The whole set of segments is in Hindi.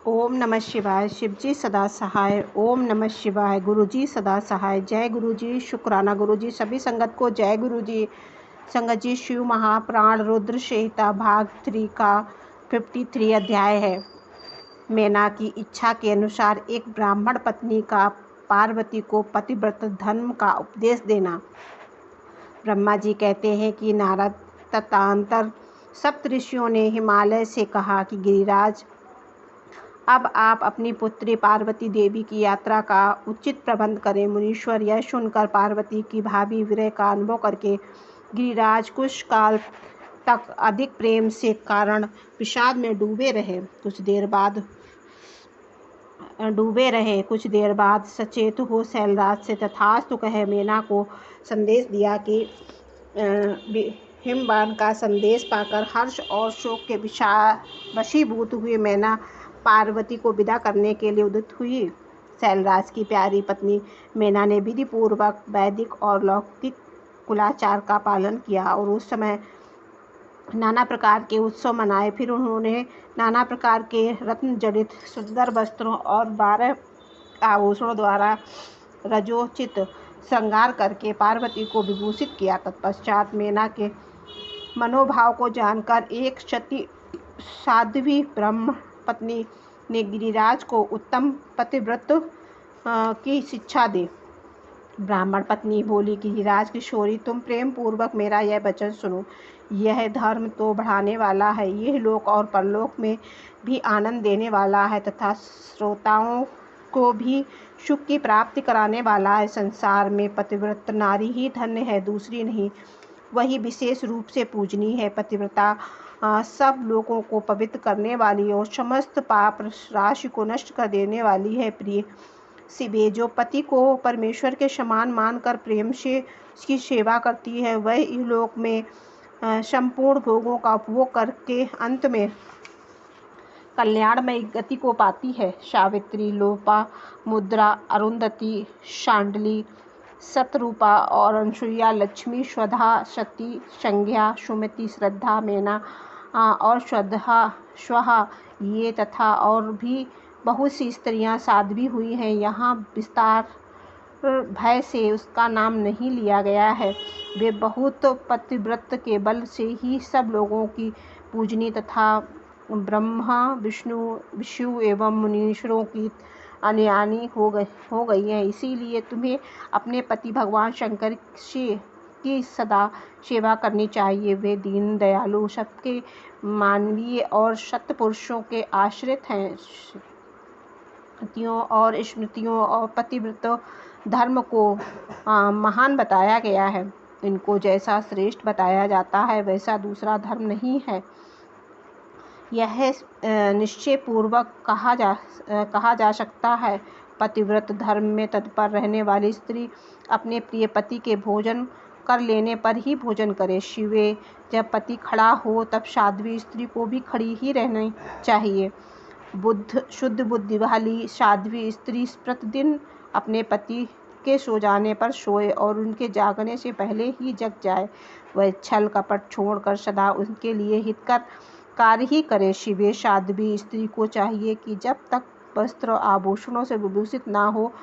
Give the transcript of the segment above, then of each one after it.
ओम नमः शिवाय। शिवजी सदा सहाय। ओम नमः शिवाय। गुरुजी सदा सहाय। जय गुरुजी। शुक्राना गुरुजी। सभी संगत को जय गुरुजी। संगत जी, शिव महाप्राण रुद्र संहिता भाग 3 का 53 अध्याय है। मैना की इच्छा के अनुसार एक ब्राह्मण पत्नी का पार्वती को पतिव्रत धर्म का उपदेश देना। ब्रह्मा जी कहते हैं कि नारद तथांतर सप्त ऋषियों ने हिमालय से कहा कि गिरिराज, अब आप अपनी पुत्री पार्वती देवी की यात्रा का उचित प्रबंध करें। मुनीश्वर यह सुनकर पार्वती की भावी विरह का अनुभव करके गिरिराज कुछ काल तक अधिक प्रेम से कारण विषाद में डूबे रहे। कुछ देर बाद सचेत हो शैलराज से तथास्तु कह मैना को संदेश दिया कि हिमवान का संदेश पाकर हर्ष और शोक के वशीभूत हुए मैना पार्वती को विदा करने के लिए उद्यत हुई। शैलराज की प्यारी पत्नी मैना ने विधि पूर्वक वैदिक और लौकिक कुलाचार का पालन किया और उस समय नाना प्रकार के उत्सव मनाए। फिर उन्होंने नाना प्रकार के रत्न जड़ित सुंदर वस्त्रों और 12 आभूषणों द्वारा रजोचित श्रृंगार करके पार्वती को विभूषित किया। तत्पश्चात मैना के मनोभाव को जानकर एक सती साध्वी ब्रह्म पत्नी ने गिरिराज को उत्तम पतिव्रत की शिक्षा दी। ब्राह्मण पत्नी बोली, गिरिराज किशोरी, तुम प्रेम पूर्वक मेरा यह वचन सुनो। यह धर्म तो बढ़ाने वाला है, यह लोक और परलोक में भी आनंद देने वाला है तथा श्रोताओं को भी सुख की प्राप्ति कराने वाला है। संसार में पतिव्रत नारी ही धन्य है, दूसरी नहीं। वही विशेष रूप से पूजनीय है। पतिव्रता सब लोगों को पवित्र करने वाली और समस्त पाप राशि को नष्ट कर देने वाली है। प्रिय शिवे, जो पति को परमेश्वर के समान मानकर प्रेम से उसकी सेवा करती है, वह इहलोक में संपूर्ण भोगों का उपभोग करके अंत में कल्याणमयी गति को पाती है। सावित्री, लोपा, मुद्रा, अरुंधति, शांडली, शतरूपा और अनसुईया, लक्ष्मी, स्वधा, सती, संज्ञा, सुमति, श्रद्धा, मैना और स्वहा ये तथा और भी बहुत सी स्त्रियां साध्वी हुई हैं। यहाँ विस्तार भय से उसका नाम नहीं लिया गया है। वे बहुत पतिव्रत के बल से ही सब लोगों की पूजनी तथा ब्रह्मा, विष्णु, शिव एवं मुनीश्वरों की अनुयायी हो गई हैं। इसीलिए तुम्हें अपने पति भगवान शंकर की सदा सेवा करनी चाहिए। वे दीन दयालु, सबके मानवीय और सत्पुरुषों के आश्रित हैं। स्मृतियों और स्मृतियों और पतिव्रत धर्म को महान बताया गया है। इनको जैसा श्रेष्ठ बताया जाता है वैसा दूसरा धर्म नहीं है। यह निश्चय पूर्वक कहा जा सकता है। पतिव्रत धर्म में तत्पर रहने वाली स्त्री अपने प्रिय पति के भोजन कर लेने पर ही भोजन करे। शिवे, जब पति खड़ा हो तब साध्वी स्त्री को भी खड़ी ही रहनी चाहिए। शुद्ध बुद्धि वाली साध्वी स्त्री प्रतिदिन अपने पति के सो जाने पर सोए और उनके जागने से पहले ही जग जाए। वह छल कपट छोड़कर सदा उनके लिए हितकर कार्य ही करे। शिवे, साध्वी स्त्री को चाहिए कि जब तक वस्त्र आभूषणों से विभूषित ना हो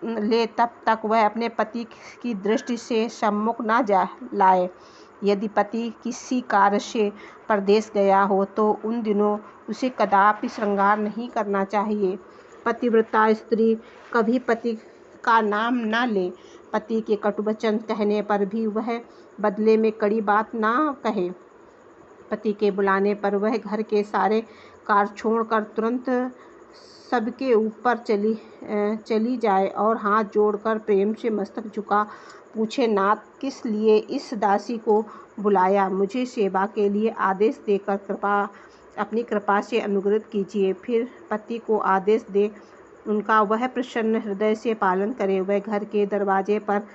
ले तब तक वह अपने पति की दृष्टि से सम्मुख ना लाए। यदि पति किसी कार्य से परदेश गया हो तो उन दिनों उसे कदापि श्रृंगार नहीं करना चाहिए। पतिव्रता स्त्री कभी पति का नाम ना ले। पति के कटुवचन कहने पर भी वह बदले में कड़ी बात ना कहे। पति के बुलाने पर वह घर के सारे कार्य छोड़कर तुरंत सबके ऊपर चली जाए और हाथ जोड़कर प्रेम से मस्तक झुका पूछे, नाथ, किस लिए इस दासी को बुलाया? मुझे सेवा के लिए आदेश देकर अपनी कृपा से अनुग्रहित कीजिए। फिर पति को आदेश दे उनका वह प्रसन्न हृदय से पालन करे। वह घर के दरवाजे पर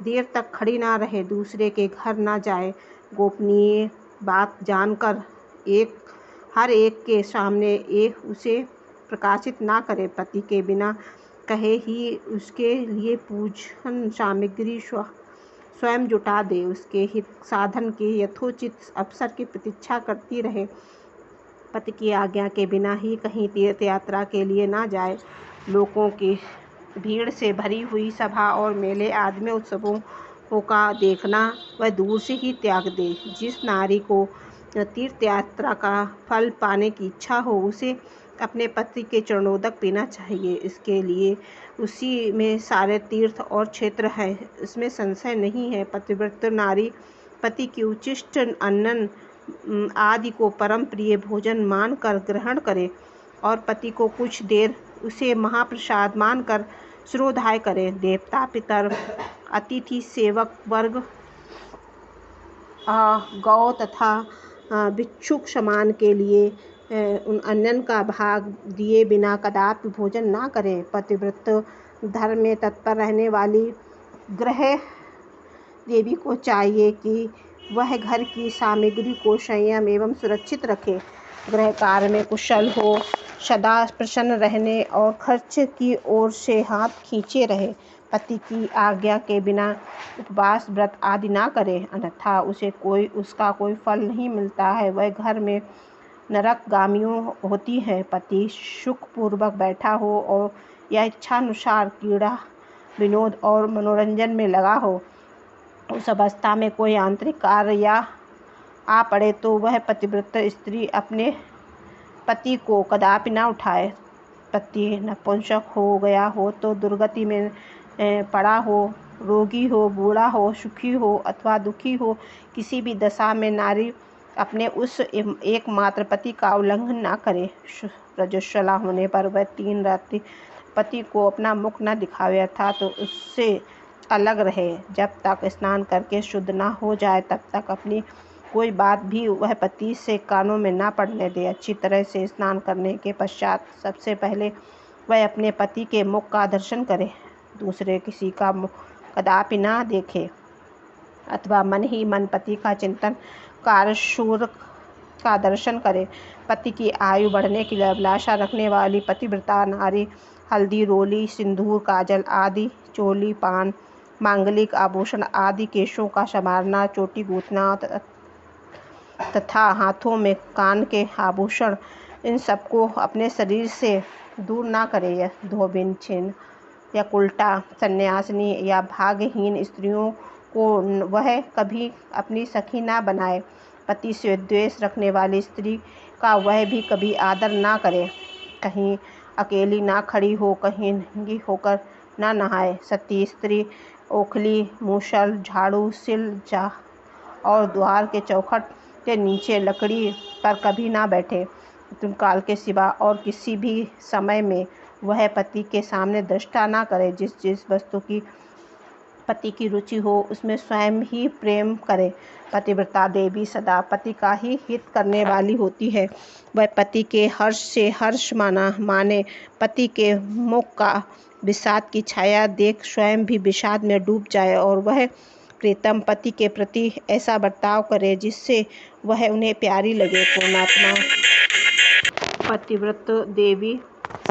देर तक खड़ी ना रहे, दूसरे के घर ना जाए। गोपनीय बात जानकर हर एक के सामने उसे प्रकाशित ना करे। पति के बिना कहे ही उसके लिए पूजन सामग्री स्वयं जुटा दे। उसके हित साधन के यथोचित अवसर की प्रतीक्षा करती रहे। पति की आज्ञा के बिना ही कहीं तीर्थ यात्रा के लिए ना जाए। लोगों की भीड़ से भरी हुई सभा और मेले आदि में उत्सवों का देखना वह दूर से ही त्याग दे। जिस नारी को तीर्थ यात्रा का फल पाने की इच्छा हो उसे अपने पति के चरणोदक पीना चाहिए। इसके लिए उसी में सारे तीर्थ और क्षेत्र है, इसमें संशय नहीं है। पतिव्रत नारी पति की उच्छिष्ट अन्न आदि को परम प्रिय भोजन मानकर ग्रहण करे और पति को कुछ देर उसे महाप्रसाद मानकर श्रोधाय करे। देवता, पितर, अतिथि, सेवक वर्ग, गौ तथा भिक्षुक समान के लिए उन अन्न का भाग दिए बिना कदापि भोजन ना करे। पतिव्रत धर्म में तत्पर रहने वाली गृह देवी को चाहिए कि वह घर की सामग्री को संयम एवं सुरक्षित रखे, गृह कार्य में कुशल हो, सदा प्रसन्न रहने और खर्च की ओर से हाथ खींचे रहे। पति की आज्ञा के बिना उपवास व्रत आदि ना करे, अन्यथा उसे उसका कोई फल नहीं मिलता है, वह घर में नरकगामियों होती है। पति सुखपूर्वक बैठा हो और या इच्छानुसार क्रीड़ा, विनोद और मनोरंजन में लगा हो, उस अवस्था में कोई आंतरिक कार्य या आ पड़े तो वह पतिव्रत स्त्री अपने पति को कदापि न उठाए। पति नपुंसक हो गया हो तो दुर्गति में पड़ा हो, रोगी हो, बूढ़ा हो, सुखी हो अथवा दुखी हो, किसी भी दशा में नारी अपने उस एकमात्र पति का उल्लंघन न करे। रजस्वला होने पर वह 3 रात्रि पति को अपना मुख न दिखावे अर्थात तो उससे अलग रहे। जब तक स्नान करके शुद्ध न हो जाए तब तक अपनी कोई बात भी वह पति से कानों में ना पड़ने दे। अच्छी तरह से स्नान करने के पश्चात सबसे पहले वह अपने पति के मुख का दर्शन करे, दूसरे किसी का मुख कदापि ना देखे अथवा मन ही मन पति का चिंतन कार्य सूर्य का दर्शन करे। पति की आयु बढ़ने की अभिलाषा रखने वाली पतिव्रता नारी हल्दी, रोली, सिंदूर, काजल आदि, चोली, पान, मांगलिक आभूषण आदि, केशों का संवारना, चोटी गूंथना तथा हाथों में कान के आभूषण, इन सबको अपने शरीर से दूर ना करे। यह धोबिन, छिन्न या उल्टा, सन्यासिनी या भाग्यहीन स्त्रियों को वह कभी अपनी सखी ना बनाए। पति से द्वेष रखने वाली स्त्री का वह भी कभी आदर ना करे। कहीं अकेली ना खड़ी हो, कहीं नंगी होकर ना नहाए। सती स्त्री ओखली, मूसल, झाड़ू, सिल जा और द्वार के चौखट के नीचे लकड़ी पर कभी ना बैठे। काल के सिवा और किसी भी समय में वह पति के सामने दृष्टा ना करे। जिस जिस वस्तु की पति की रुचि हो उसमें स्वयं ही प्रेम करे। पतिव्रता देवी सदा पति का ही हित करने वाली होती है। वह पति के हर्ष से हर्ष माने, पति के मुख का विषाद की छाया देख स्वयं भी विषाद में डूब जाए और वह प्रीतम पति के प्रति ऐसा बर्ताव करे जिससे वह उन्हें प्यारी लगे। पूर्णात्मा पतिव्रत देवी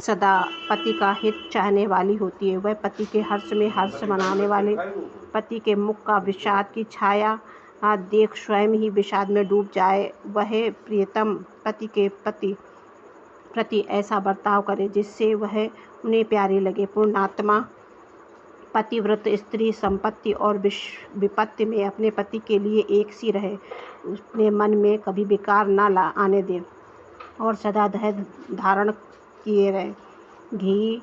सदा पति का हित चाहने वाली होती है। वह पति के हर्ष में हर्ष मनाने वाले, पति के मुख का विषाद की छाया देख स्वयं ही विषाद में डूब जाए। वह प्रियतम पति के प्रति ऐसा बर्ताव करे जिससे वह उन्हें प्यारी लगे। पूर्णात्मा पतिव्रत स्त्री संपत्ति और विपत्ति में अपने पति के लिए एक सी रहे, उसने मन में कभी विकार न आने दे और सदा धैर्य धारण किए रहे। घी,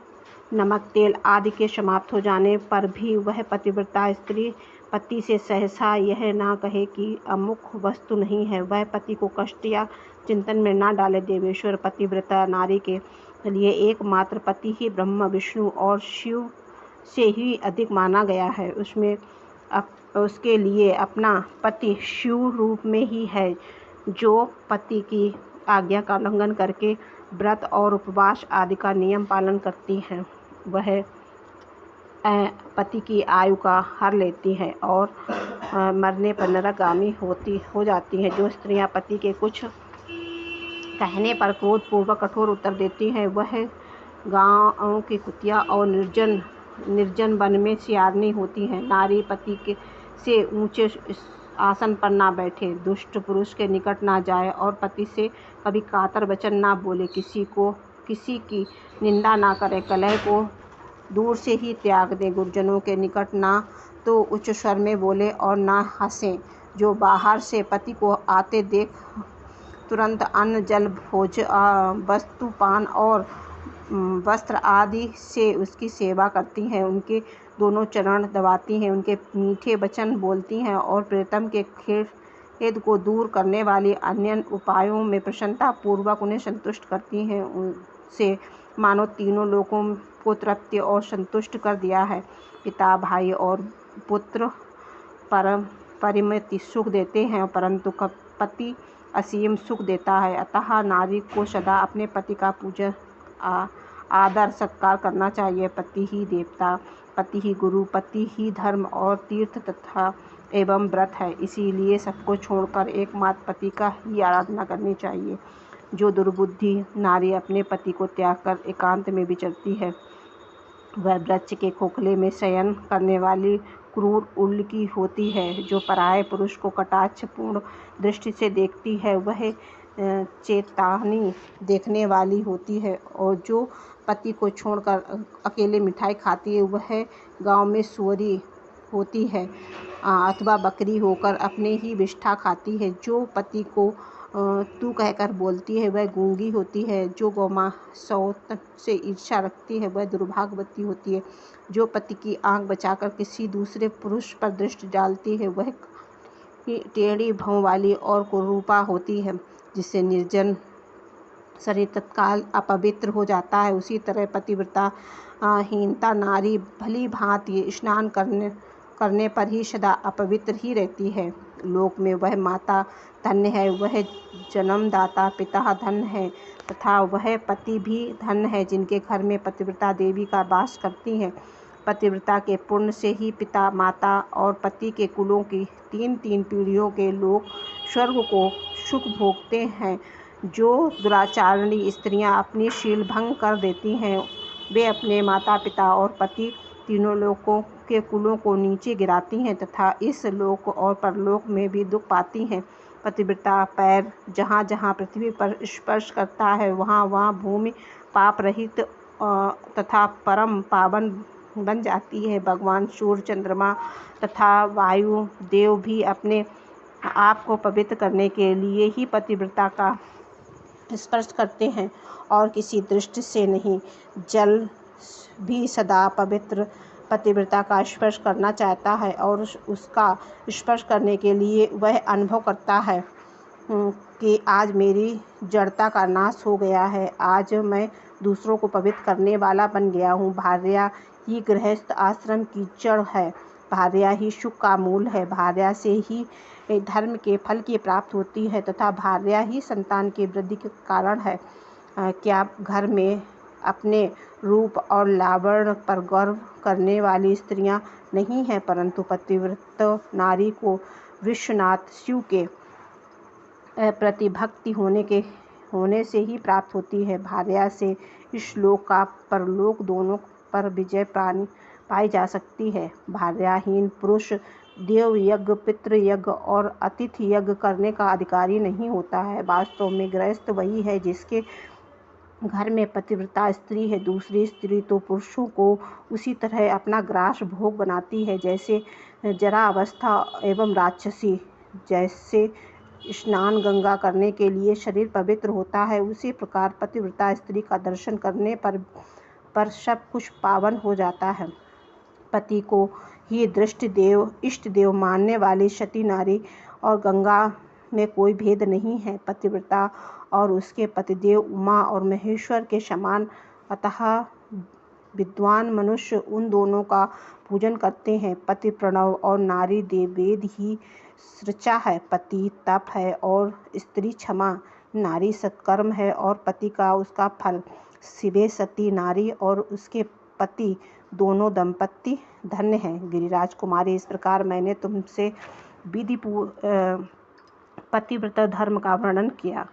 नमक, तेल आदि के समाप्त हो जाने पर भी वह पतिव्रता स्त्री पति से सहसा यह ना कहे कि अमुक वस्तु नहीं है। वह पति को कष्ट या चिंतन में ना डाले। देवेश्वर पतिव्रता नारी के लिए एकमात्र पति ही ब्रह्मा, विष्णु और शिव से ही अधिक माना गया है। उसके लिए अपना पति शिव रूप में ही है, जो पति की आज्ञा का उल्लंघन करके व्रत और उपवास आदि का नियम पालन करती हैं। वह पति की आयु का हर लेती हैं और मरने पर नरकगामी हो जाती हैं। जो स्त्रियां पति के कुछ कहने पर क्रोधपूर्वक कठोर उत्तर देती हैं, वह गाँव की कुतिया और निर्जन वन में सियारनी होती हैं। नारी पति से ऊंचे आसन पर ना बैठे, दुष्ट पुरुष के निकट ना जाए और पति से कभी कातर वचन ना बोले, किसी की निंदा ना करे, कलह को दूर से ही त्याग दें, गुरुजनों के निकट ना तो उच्च स्वर में बोले और ना हंसें। जो बाहर से पति को आते देख तुरंत अन्न जल भोज वस्तु पान और वस्त्र आदि से उसकी सेवा करती हैं, उनके दोनों चरण दबाती हैं, उनके मीठे वचन बोलती हैं और प्रीतम के खेद को दूर करने वाली अन्य उपायों में प्रसन्नता पूर्वक उन्हें संतुष्ट करती हैं, उनसे मानो तीनों लोगों को तृप्ति और संतुष्ट कर दिया है। पिता, भाई और पुत्र परिमित सुख देते हैं, परंतु पति असीम सुख देता है। अतः नारी को सदा अपने पति का पूजन आदर सत्कार करना चाहिए। पति ही देवता, पति ही गुरु, पति ही धर्म और तीर्थ तथा एवं व्रत है। इसीलिए सबको छोड़कर एकमात्र पति का ही आराधना करनी चाहिए। जो दुर्बुद्धि नारी अपने पति को त्याग कर एकांत में विचरती है, वह वृक्ष के खोखले में शयन करने वाली क्रूर उल्की होती है। जो पराये पुरुष को कटाक्षपूर्ण दृष्टि से देखती है, वह चेतावनी देखने वाली होती है, और जो पति को छोड़कर अकेले मिठाई खाती है, वह गांव में सुअरी होती है अथवा बकरी होकर अपने ही विष्ठा खाती है। जो पति को तू कहकर बोलती है, वह गूंगी होती है। जो गौमाता से ईर्ष्या रखती है, वह दुर्भाग्यवती होती है। जो पति की आंख बचाकर किसी दूसरे पुरुष पर दृष्टि डालती है, वह टेढ़ी भौं वाली और कुरूपा होती है, जिससे निर्जन शरीर तत्काल अपवित्र हो जाता है। उसी तरह पतिव्रता हीनता नारी भली भांति स्नान करने पर ही सदा अपवित्र ही रहती है। लोक में वह माता धन्य है, वह जन्मदाता पिता धन्य है, तथा वह पति भी धन्य है जिनके घर में पतिव्रता देवी का वास करती हैं। पतिव्रता के पुण्य से ही पिता, माता और पति के कुलों की 3-3 पीढ़ियों के लोग स्वर्ग को सुख भोगते हैं। जो दुराचारणी स्त्रियां अपनी शील भंग कर देती हैं, वे अपने माता पिता और पति तीनों लोगों के कुलों को नीचे गिराती हैं तथा इस लोक और परलोक में भी दुख पाती हैं। पतिव्रता पैर जहाँ जहाँ पृथ्वी पर स्पर्श करता है, वहाँ वहाँ भूमि पाप रहित तथा परम पावन बन जाती है। भगवान सूर्य, चंद्रमा तथा वायु देव भी अपने आप को पवित्र करने के लिए ही पतिव्रता का स्पर्श करते हैं और किसी दृष्टि से नहीं। जल भी सदा पवित्र पतिव्रता का स्पर्श करना चाहता है और उसका स्पर्श करने के लिए वह अनुभव करता है कि आज मेरी जड़ता का नाश हो गया है, आज मैं दूसरों को पवित्र करने वाला बन गया हूँ। भार्या ही गृहस्थ आश्रम की जड़ है, भार्या ही सुख का मूल है, भार्या से ही धर्म के फल की प्राप्ति होती है तथा भार्या ही संतान की वृद्धि के कारण है। क्या घर में अपने रूप और लावण्य पर गर्व करने वाली स्त्रियां नहीं हैं, परंतु पतिव्रत नारी को विश्वनाथ शिव के प्रति भक्ति होने से ही प्राप्त होती है। भार्या से इस लोक का परलोक दोनों पर विजय पाई जा सकती है। भार्याहीन पुरुष देव यज्ञ, पितृ यज्ञ और अतिथि यज्ञ करने का अधिकारी नहीं होता है। वास्तव में गृहस्थ वही है जिसके घर में पतिव्रता स्त्री है। दूसरी स्त्री तो पुरुषों को उसी तरह अपना ग्रास भोग बनाती है जैसे जरा अवस्था एवं राक्षसी। जैसे स्नान गंगा करने के लिए शरीर पवित्र होता है, उसी प्रकार पतिव्रता स्त्री का दर्शन करने पर सब कुछ पावन हो जाता है। पति को ही दृष्टि देव, इष्ट देव मानने वाली सती नारी और गंगा में कोई भेद नहीं है। पतिव्रता और उसके पतिदेव उमा और महेश्वर के समान, अतः विद्वान मनुष्य उन दोनों का पूजन करते हैं। पति प्रणव और नारी देववेद ही सृचा है। पति तप है और स्त्री क्षमा, नारी सत्कर्म है और पति का उसका फल। शिवे सती नारी और उसके पति दोनों दंपति धन्य हैं। गिरिराज कुमारी, इस प्रकार मैंने तुमसे विधि पतिव्रत धर्म का वर्णन किया।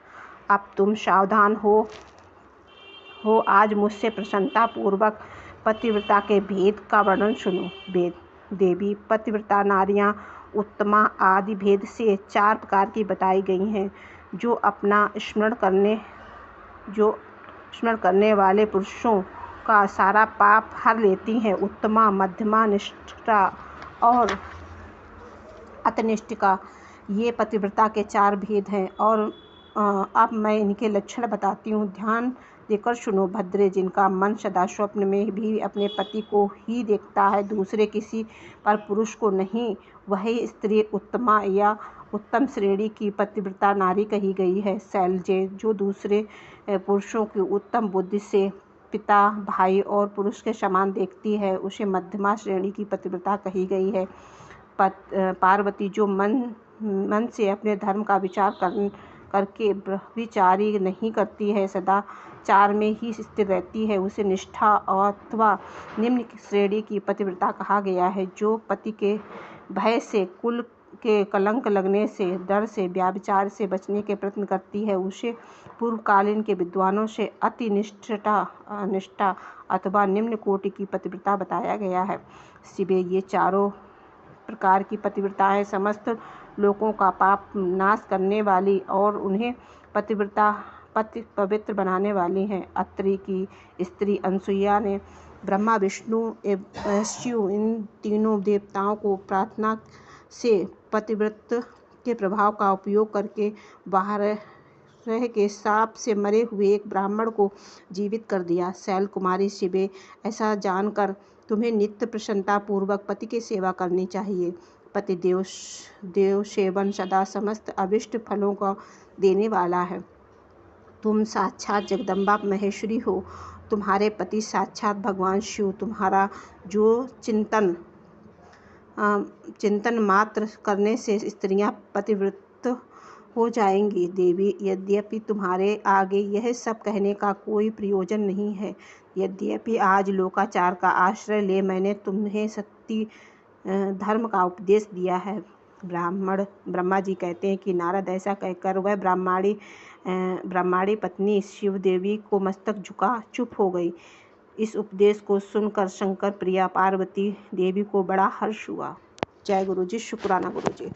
अब तुम सावधान हो आज मुझसे प्रसन्नता पूर्वक पतिव्रता के भेद का वर्णन सुनो। देवी पतिव्रता नारियां उत्तमा आदि भेद से 4 प्रकार की बताई गई हैं, जो अपना स्मरण करने वाले पुरुषों का सारा पाप हर लेती हैं। उत्तमा, मध्यमा, निष्ठा और अतनिष्ठिका, ये पतिव्रता के 4 भेद हैं। और अब मैं इनके लक्षण बताती हूँ, ध्यान देकर सुनो भद्रे। जिनका मन सदा स्वप्न में भी अपने पति को ही देखता है, दूसरे किसी पर पुरुष को नहीं, वही स्त्री उत्तमा या उत्तम श्रेणी की पतिव्रता नारी कही गई है। शैलजे, जो दूसरे पुरुषों की उत्तम बुद्धि से पिता, भाई और पुरुष के समान देखती है, उसे मध्यमा श्रेणी की पतिव्रता कही गई है। पार्वती, जो मन से अपने धर्म का विचार करके व्यभिचारी नहीं करती है, सदाचार में ही स्थिर रहती है, उसे निष्ठा अथवा निम्न श्रेणी की पतिव्रता कहा गया है। जो पति के भय से, कुल के कलंक लगने से, डर से, व्यभिचार से बचने के प्रयत्न करती है, उसे पूर्वकालीन के विद्वानों से अति निष्ठा अथवा निम्न कोटि की पतिव्रता बताया गया है। शिवे, ये चारों प्रकार की पतिव्रताएं समस्त लोगों का पाप नाश करने वाली और उन्हें पवित्र बनाने वाली हैं। अत्रि की स्त्री अनसुईया ने ब्रह्मा, विष्णु एवं शिव, इन तीनों देवताओं को प्रार्थना से पतिव्रत के प्रभाव का उपयोग करके बाहर रह के सांप से मरे हुए एक ब्राह्मण को जीवित कर दिया। शैल कुमारी शिवे, ऐसा जानकर तुम्हें नित्य प्रसन्नता पूर्वक पति की सेवा करनी चाहिए। पति देव सेवन सदा समस्त अभिष्ट फलों को देने वाला है। तुम साक्षात जगदम्बा महेश्वरी हो, तुम्हारे पति साक्षात भगवान शिव। तुम्हारा जो चिंतन मात्र करने से स्त्रियां पतिव्रत हो जाएंगी। देवी, यद्यपि तुम्हारे आगे यह सब कहने का कोई प्रयोजन नहीं है, यद्यपि आज लोकाचार का आश्रय ले मैंने तुम्हें सत्य धर्म का उपदेश दिया है। ब्रह्मा जी कहते हैं कि नारद ऐसा कहकर वह ब्रह्माणी पत्नी शिव देवी को मस्तक झुका चुप हो गई। इस उपदेश को सुनकर शंकर प्रिया पार्वती देवी को बड़ा हर्ष हुआ। जय गुरु जी, शुक्राना गुरु जी।